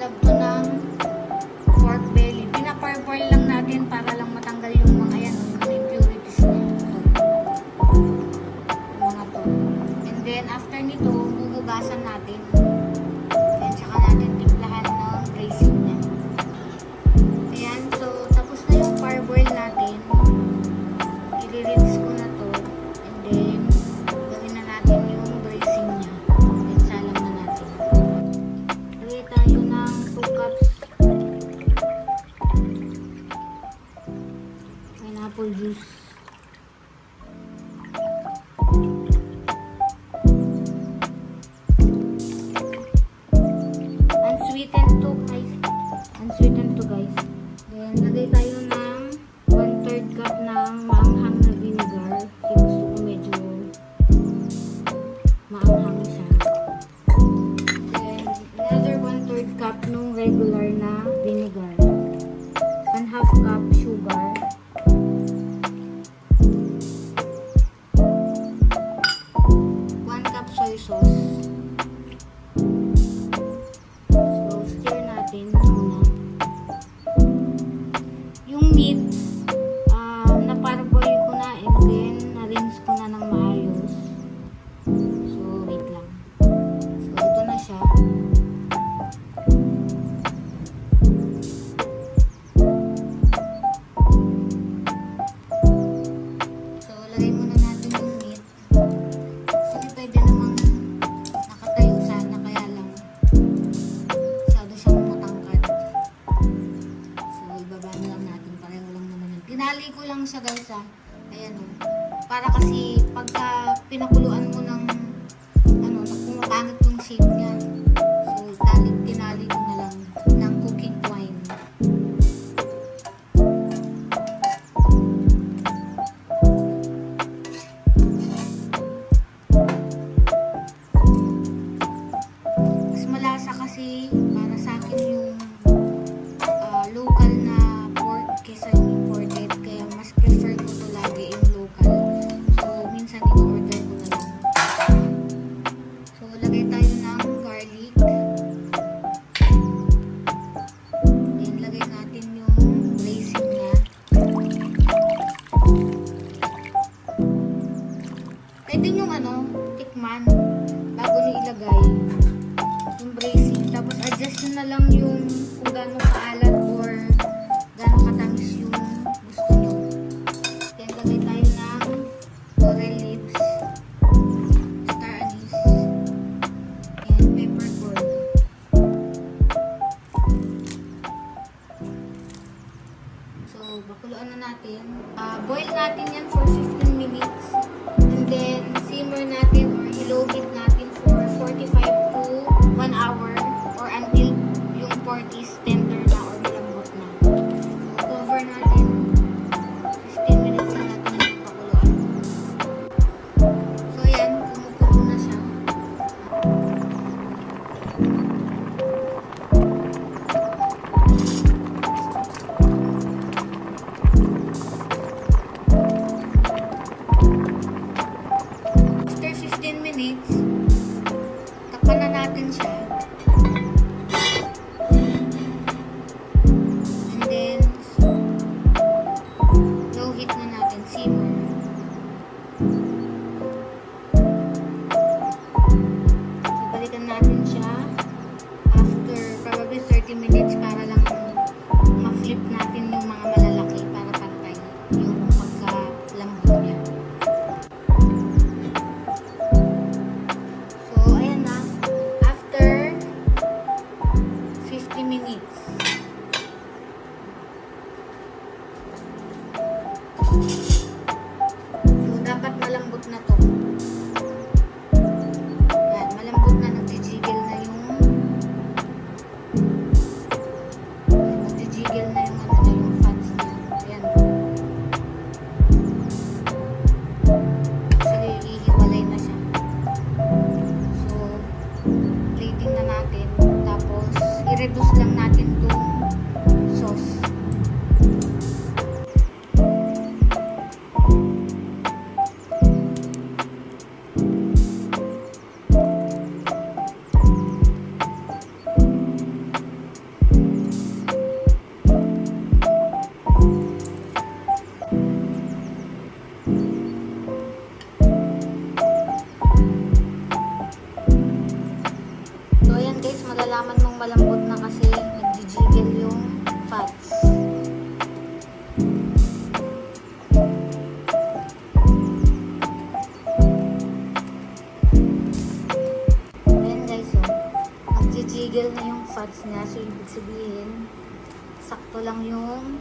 have to ng pork belly. Pinaparboil lang natin para lang matanggal yung mga yan, yung mga impurities niya. Yung mga to. And then, after nito, huhugasan natin. Then, saka natin timplahan ng dressing niya. Ayan, so, tapos na yung parboil natin. I-rinse ko na to. And then, gawin na natin yung dressing niya. Then, salam na natin. Lagay tayo ng 2 cups pineapple juice. Unsweetened to guys. Unsweetened to guys. Then, lagay tayo ng 1/3 cup ng maanghang na vinegar. Kasi gusto ko medyo maanghang siya. Then, another 1/3 cup nung regular na vinegar. 1/2 cup sugar. 1 cup soy sauce. So, stir natin muna. Yung meat, na-parboil ko na and then na-rinse ko na ng maayos. So, wait lang. So, ito na siya. So, lagay muna natin yung meat. Kasi pwede namang nakatayo sana, kaya lang masyado siyang matangkad. So, ibaba na lang natin. Pareho lang naman yun. Tinali ko lang siya guys Ayan o. Para kasi pagka pinakuluan mo ng ano, pumapangit yung shape niya. So, tinali ko na lang ng cooking twine. Mas malasa kasi para sa akin yung local na pork kesa yung imported. Kaya mas prefer ko to lagi yung local. So, minsan in-order ko na lang. So, lagay tayo ng garlic. Then, lagay natin yung dressing niya. Pwede yung tikman bago nyo ilagay yung dressing. Tapos, adjust nyo na lang yung kung gaano kaalat or gaano katamis yung gusto nyo. Then, lagay tayo ng laurel leaves, star anise, and peppercorn. So, bakuluan na natin. Boil natin yan for 15 minutes. And then, simmer natin or i-low heat natin for 45 to 1 hour or until yung pork is tender na or malambot na. So, cover natin. 15 minutes na natin yung pakuluan. So, ayan. Kumukulo na siya. After 15 minutes, takpan na natin siya. And then, low heat na natin, simmer. Balikan natin siya after probably 30 minutes para lang ma-flip natin yung mga malalaki para pantay yung pagkalambot niya. So, ayan na. After 50 minutes. So, dapat malambot na to. Yan, malambot na. Nagjijigil na yung fats niya. Ayan. Actually, ihiwalay na siya. So, plating na natin. Tapos, i-reduce lang natin itong sauce. malalaman mong malambot na kasi nag-jiggle yung fats. Ayan guys, so nag-jiggle na yung fats niya. So ibig sabihin, sakto lang yung